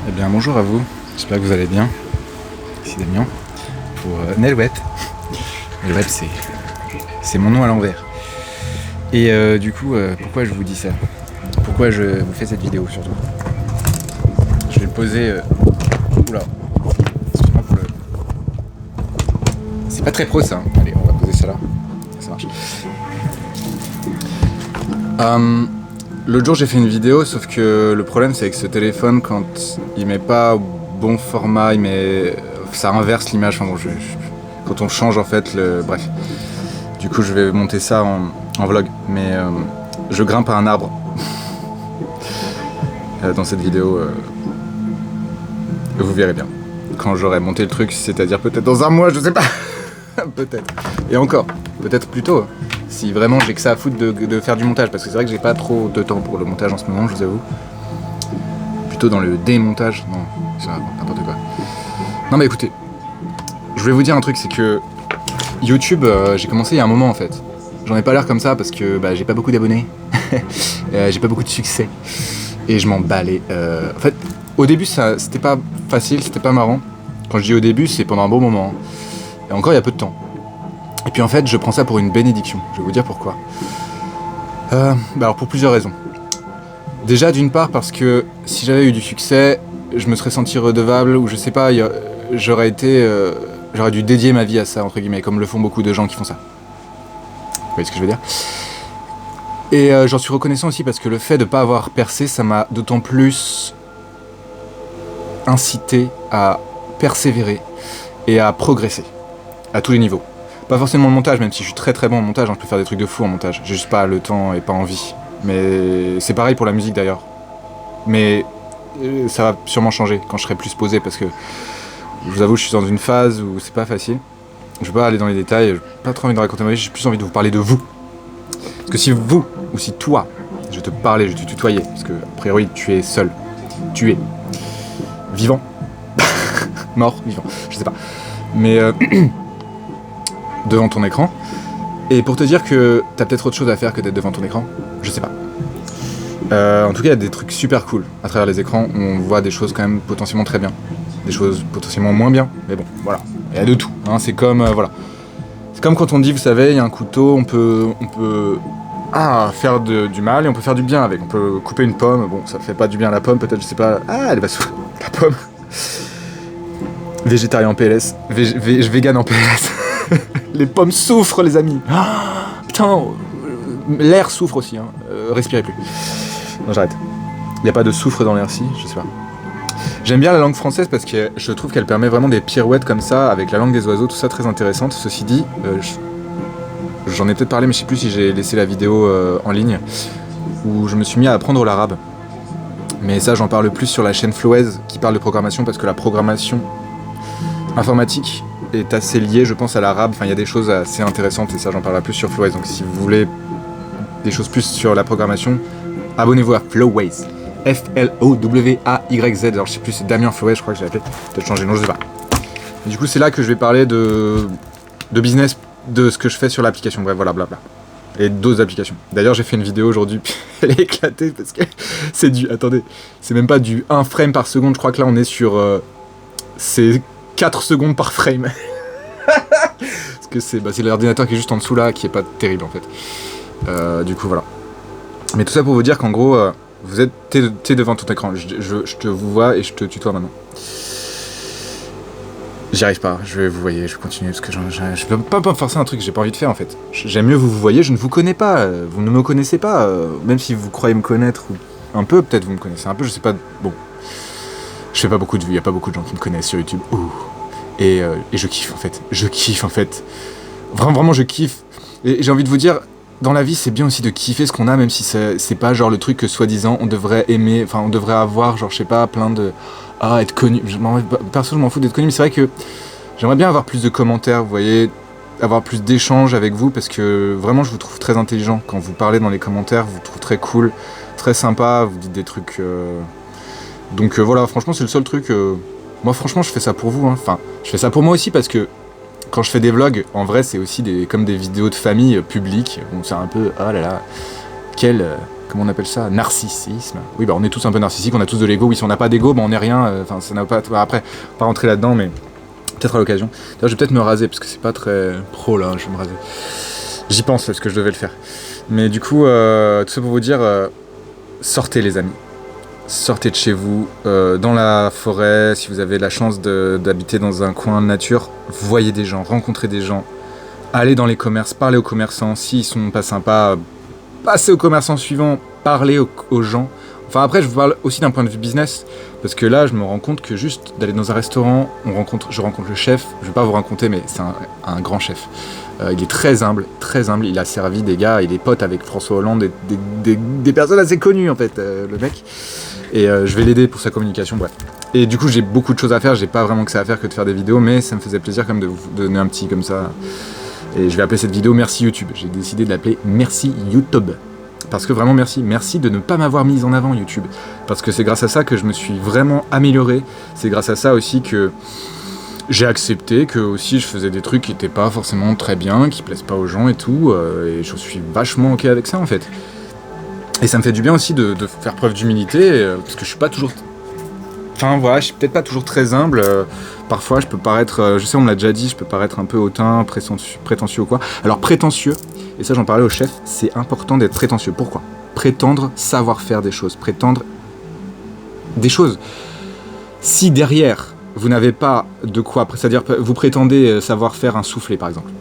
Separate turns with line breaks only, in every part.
Eh bien bonjour à vous, j'espère que vous allez bien. Ici Damien pour Nelouette. Nelouette c'est mon nom à l'envers. Et du coup, pourquoi je vous dis ça? Pourquoi je vous fais cette vidéo surtout? Je vais le poser... Oula, excuse-moi pour le... C'est pas très pro ça, hein. Allez on va poser ça là, ça marche. L'autre jour j'ai fait une vidéo, sauf que le problème c'est que ce téléphone, quand il met pas au bon format, ça inverse l'image, enfin bon, quand on change en fait, bref. Du coup je vais monter ça en vlog, mais je grimpe à un arbre dans cette vidéo, vous verrez bien. Quand j'aurai monté le truc, c'est-à-dire peut-être dans un mois, je sais pas, peut-être. Et encore, peut-être plus tôt. Si vraiment j'ai que ça à foutre de faire du montage, parce que c'est vrai que j'ai pas trop de temps pour le montage en ce moment, je vous avoue. Plutôt dans le démontage, non, c'est n'importe quoi. Non mais écoutez, je voulais vous dire un truc, c'est que YouTube, j'ai commencé il y a un moment en fait. J'en ai pas l'air comme ça parce que j'ai pas beaucoup d'abonnés, j'ai pas beaucoup de succès, et je m'en balais. En fait, au début c'était pas facile, c'était pas marrant. Quand je dis au début, c'est pendant un bon moment, et encore il y a peu de temps. Et puis en fait, je prends ça pour une bénédiction. Je vais vous dire pourquoi. Alors pour plusieurs raisons. Déjà d'une part parce que si j'avais eu du succès, je me serais senti redevable, ou je sais pas, j'aurais dû dédier ma vie à ça, entre guillemets, comme le font beaucoup de gens qui font ça. Vous voyez ce que je veux dire? Et j'en suis reconnaissant aussi parce que le fait de pas avoir percé, ça m'a d'autant plus incité à persévérer et à progresser à tous les niveaux. Pas forcément le montage, même si je suis très très bon en montage, hein, je peux faire des trucs de fou en montage. J'ai juste pas le temps et pas envie. Mais c'est pareil pour la musique d'ailleurs. Mais ça va sûrement changer quand je serai plus posé, parce que je vous avoue, je suis dans une phase où c'est pas facile. Je vais pas aller dans les détails, j'ai pas trop envie de raconter ma vie, j'ai plus envie de vous parler de vous. Parce que si vous, ou si toi, je te parlais, je te tutoyais, parce que a priori tu es seul. Tu es vivant. Mort, vivant, je sais pas. Mais devant ton écran, et pour te dire que t'as peut-être autre chose à faire que d'être devant ton écran, je sais pas. En tout cas, il y a des trucs super cool à travers les écrans, où on voit des choses quand même potentiellement très bien, des choses potentiellement moins bien, mais bon, voilà, il y a de tout, hein, c'est comme, voilà. C'est comme quand on dit, vous savez, il y a un couteau, on peut faire du mal et on peut faire du bien avec. On peut couper une pomme, bon, ça fait pas du bien à la pomme, peut-être, je sais pas, elle va souffrir, la pomme. Végétarien en PLS, vegan en PLS. Les pommes souffrent, les amis. Putain, l'air souffre aussi, hein. Respirez plus. Non, j'arrête. Il n'y a pas de soufre dans l'air, si, je sais pas. J'aime bien la langue française parce que je trouve qu'elle permet vraiment des pirouettes comme ça, avec la langue des oiseaux, tout ça très intéressante. Ceci dit, j'en ai peut-être parlé, mais je sais plus si j'ai laissé la vidéo en ligne, où je me suis mis à apprendre l'arabe. Mais ça, j'en parle plus sur la chaîne Flowez, qui parle de programmation, parce que la programmation informatique est assez liée, je pense, à l'arabe. Enfin, il y a des choses assez intéressantes, et ça, j'en parlerai plus sur Flowez. Donc si vous voulez des choses plus sur la programmation, abonnez-vous à Flowez. Flowayz. Alors je sais plus, c'est Damien Flowez, je crois que j'ai appelé. Peut-être changer, non, je sais pas. Et du coup, c'est là que je vais parler de business, de ce que je fais sur l'application. Bref, voilà, blabla. Et d'autres applications. D'ailleurs, j'ai fait une vidéo aujourd'hui, puis elle est éclatée parce que c'est attendez, c'est même pas du 1 frame par seconde. Je crois que là, on est sur c'est 4 secondes par frame. Parce que c'est l'ordinateur qui est juste en dessous là, qui est pas terrible en fait. Du coup, voilà. Mais tout ça pour vous dire qu'en gros, t'es devant ton écran. Je te vous vois et je te tutoie maintenant. J'y arrive pas, vous voyez, je continue parce que je peux pas me forcer un truc que j'ai pas envie de faire en fait. J'aime mieux vous voyez, je ne vous connais pas, vous ne me connaissez pas, même si vous croyez me connaître, ou un peu, peut-être vous me connaissez un peu, je sais pas, bon. Je fais pas beaucoup de vues, y a pas beaucoup de gens qui me connaissent sur YouTube. Ouh. Et je kiffe en fait. Vraiment je kiffe. Et j'ai envie de vous dire, dans la vie c'est bien aussi de kiffer ce qu'on a, même si c'est pas genre le truc que soi-disant on devrait aimer, enfin on devrait avoir, genre je sais pas, plein de... être connu. Perso je m'en fous d'être connu, mais c'est vrai que j'aimerais bien avoir plus de commentaires, vous voyez, avoir plus d'échanges avec vous, parce que vraiment je vous trouve très intelligent. Quand vous parlez dans les commentaires, je vous trouve très cool, très sympa, vous dites des trucs... Donc voilà, franchement c'est le seul truc... Moi franchement je fais ça pour vous, hein. Enfin je fais ça pour moi aussi, parce que quand je fais des vlogs, en vrai c'est aussi comme des vidéos de famille publiques, donc c'est un peu, oh là là, quelle comment on appelle ça, narcissisme. Oui, bah on est tous un peu narcissiques, on a tous de l'ego. Oui, si on n'a pas d'ego, bah on n'est rien. Enfin, ça n'a pas. Après, pas rentrer là-dedans, mais peut-être à l'occasion. D'ailleurs, je vais peut-être me raser parce que c'est pas très pro là. Je vais me raser. J'y pense parce que je devais le faire. Mais du coup, tout ça pour vous dire, sortez les amis. Sortez de chez vous, dans la forêt, si vous avez la chance d'habiter dans un coin de nature, voyez des gens, rencontrez des gens, allez dans les commerces, parlez aux commerçants, s'ils sont pas sympas, passez aux commerçants suivants, parlez aux gens. Enfin après je vous parle aussi d'un point de vue business, parce que là je me rends compte que juste d'aller dans un restaurant, je rencontre le chef, je vais pas vous raconter mais c'est un grand chef. Il est très humble, il a servi des gars, il est pote avec François Hollande, des personnes assez connues en fait, le mec. Et je vais l'aider pour sa communication, bref. Et du coup j'ai beaucoup de choses à faire, j'ai pas vraiment que ça à faire que de faire des vidéos, mais ça me faisait plaisir quand même de vous donner un petit comme ça. Et je vais appeler cette vidéo Merci YouTube. J'ai décidé de l'appeler Merci YouTube. Parce que vraiment merci de ne pas m'avoir mise en avant YouTube. Parce que c'est grâce à ça que je me suis vraiment amélioré. C'est grâce à ça aussi que j'ai accepté que aussi je faisais des trucs qui n'étaient pas forcément très bien, qui plaisent pas aux gens et tout. Et je suis vachement ok avec ça en fait. Et ça me fait du bien aussi de faire preuve d'humilité, parce que je suis pas toujours... Enfin voilà, je suis peut-être pas toujours très humble. Parfois je peux paraître, je sais on me l'a déjà dit, je peux paraître un peu hautain, prétentieux ou quoi. Alors prétentieux, et ça j'en parlais au chef, c'est important d'être prétentieux. Pourquoi ? Prétendre savoir faire des choses, prétendre des choses. Si derrière vous n'avez pas de quoi, c'est-à-dire vous prétendez savoir faire un soufflet par exemple.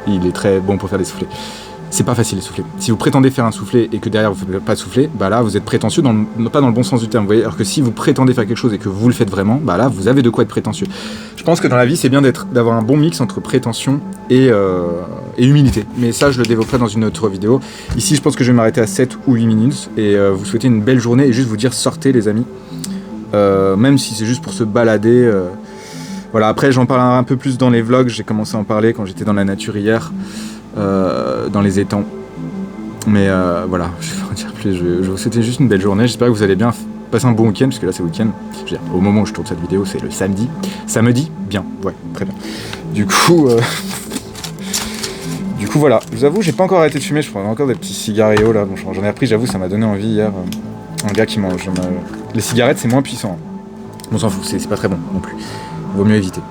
Il est très bon pour faire des soufflets. C'est pas facile de souffler. Si vous prétendez faire un soufflet et que derrière vous ne faites pas de souffler, bah là vous êtes prétentieux, pas dans le bon sens du terme, vous voyez. Alors que si vous prétendez faire quelque chose et que vous le faites vraiment, bah là vous avez de quoi être prétentieux. Je pense que dans la vie c'est bien d'avoir un bon mix entre prétention et humilité. Mais ça je le développerai dans une autre vidéo. Ici je pense que je vais m'arrêter à 7 ou 8 minutes et vous souhaiter une belle journée et juste vous dire sortez les amis. Même si c'est juste pour se balader. Voilà, après j'en parlerai un peu plus dans les vlogs, j'ai commencé à en parler quand j'étais dans la nature hier. Dans les étangs. Mais voilà, je vais pas en dire plus. Je vais vous souhaiter juste une belle journée. J'espère que vous allez bien passer un bon week-end, parce que là c'est week-end. Je veux dire, au moment où je tourne cette vidéo, c'est le samedi. Samedi, bien, ouais, très bien. Du coup, voilà. Je vous avoue, j'ai pas encore arrêté de fumer. Je prends encore des petits cigarios là. Bon, j'en ai repris. J'avoue, ça m'a donné envie hier. Un gars qui mange. Les cigarettes, c'est moins puissant. On s'en fout. C'est pas très bon non plus. Vaut mieux éviter.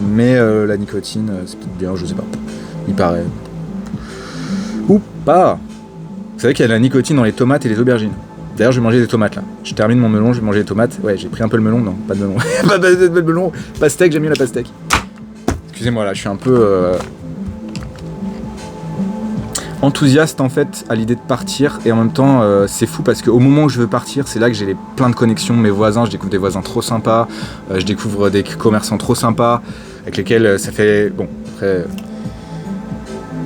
Mais la nicotine, c'est peut-être bien. Je sais pas. Il paraît. Ou pas. Vous savez qu'il y a de la nicotine dans les tomates et les aubergines. D'ailleurs, je vais manger des tomates là. Je termine mon melon, je vais manger des tomates. Ouais, j'ai pris un peu le melon. Non, pas de melon. pas de melon. Pastèque, j'aime mieux la pastèque. Excusez-moi là, je suis un peu enthousiaste en fait à l'idée de partir. Et en même temps, c'est fou parce qu'au moment où je veux partir, c'est là que j'ai plein de connexions. Mes voisins, je découvre des voisins trop sympas. Je découvre des commerçants trop sympas avec lesquels ça fait... Bon, après...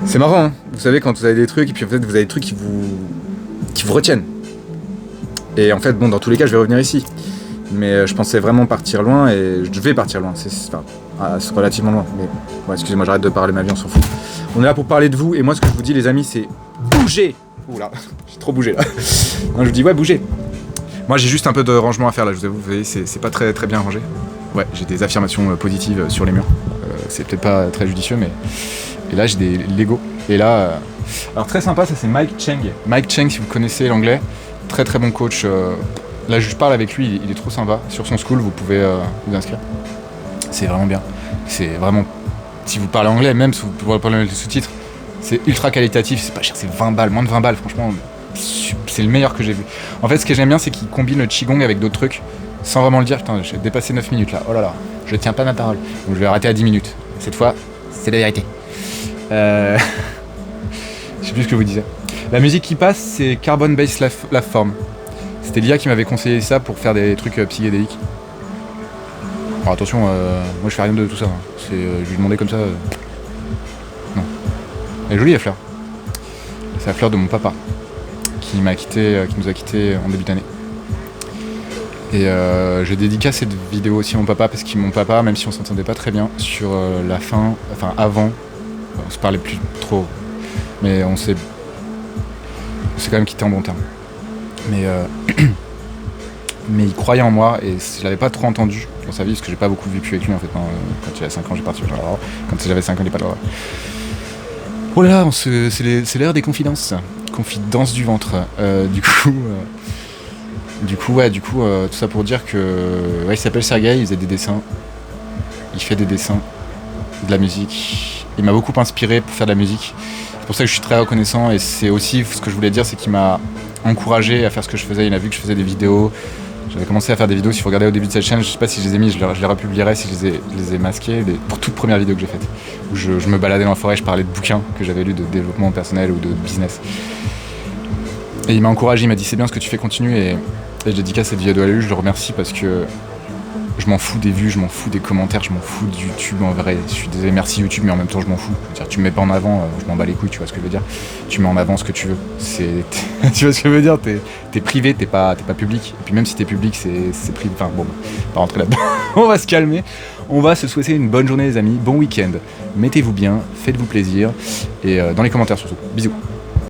C'est marrant, hein. Vous savez quand vous avez des trucs et puis en fait vous avez des trucs qui vous retiennent. Et en fait bon dans tous les cas je vais revenir ici. Mais je pensais vraiment partir loin et je vais partir loin. C'est relativement loin. Mais bon, excusez-moi j'arrête de parler ma vie, on s'en fout. On est là pour parler de vous et moi ce que je vous dis les amis c'est bougez. Oula, j'ai trop bougé là. Non, je vous dis ouais bougez. Moi j'ai juste un peu de rangement à faire là, je vous avoue, vous voyez c'est pas très bien rangé. Ouais j'ai des affirmations positives sur les murs. C'est peut-être pas très judicieux mais... Et là j'ai des Lego. Et là, alors très sympa, ça c'est Mike Cheng. Mike Cheng, si vous connaissez l'anglais, très très bon coach. Là je parle avec lui, il est trop sympa. Sur son school, vous pouvez vous inscrire. C'est vraiment bien. C'est vraiment, si vous parlez anglais, même si vous pouvez parler avec les sous-titres, c'est ultra qualitatif, c'est pas cher, c'est 20 balles, moins de 20 balles, franchement, c'est le meilleur que j'ai vu. En fait, ce que j'aime bien, c'est qu'il combine le Qigong avec d'autres trucs, sans vraiment le dire. Putain, j'ai dépassé 9 minutes là, oh là là, je tiens pas ma parole. Donc je vais arrêter à 10 minutes. Cette fois, c'est la vérité. Je sais plus ce que je vous disais. La musique qui passe, c'est Carbon Based Lifeform. C'était l'IA qui m'avait conseillé ça pour faire des trucs psychédéliques. Alors attention, moi je fais rien de tout ça. Hein. Je lui demandais comme ça. Non. Elle est jolie la fleur. C'est la fleur de mon papa qui nous a quittés en début d'année. Et je dédicace cette vidéo aussi à mon papa parce que mon papa, même si on s'entendait pas très bien sur la fin, enfin avant, on se parlait plus trop, mais on s'est quand même quitté en bon terme. Mais il croyait en moi et je l'avais pas trop entendu dans sa vie parce que j'ai pas beaucoup vécu avec lui en fait. Quand j'avais 5 ans, j'ai parti. Quand j'avais 5 ans, il est pas là. Oh là là, c'est l'heure des confidences. confidence du ventre. Du coup, tout ça pour dire que il s'appelle Sergueï, il faisait des dessins. Il fait des dessins, de la musique. Il m'a beaucoup inspiré pour faire de la musique. C'est pour ça que je suis très reconnaissant et c'est aussi ce que je voulais dire, c'est qu'il m'a encouragé à faire ce que je faisais. Il a vu que je faisais des vidéos. J'avais commencé à faire des vidéos, si vous regardez au début de cette chaîne, je sais pas si je les ai mis, je les republierai si je les ai masqués, pour toute première vidéo que j'ai faite. Où je me baladais dans la forêt, je parlais de bouquins que j'avais lus de développement personnel ou de business. Et il m'a encouragé, il m'a dit c'est bien ce que tu fais, continue, et je dédicace cette vidéo à lui, je le remercie parce que je m'en fous des vues, je m'en fous des commentaires, je m'en fous de YouTube en vrai. Je suis désolé, merci YouTube, mais en même temps je m'en fous. Je veux dire, tu me mets pas en avant, je m'en bats les couilles, tu vois ce que je veux dire. Tu mets en avant ce que tu veux. Tu vois ce que je veux dire, t'es privé, t'es pas public. Et puis même si t'es public, c'est privé. Enfin bon, pas rentrer là-dedans. On va se calmer. On va se souhaiter une bonne journée les amis, bon week-end. Mettez-vous bien, faites-vous plaisir. Et dans les commentaires surtout. Bisous.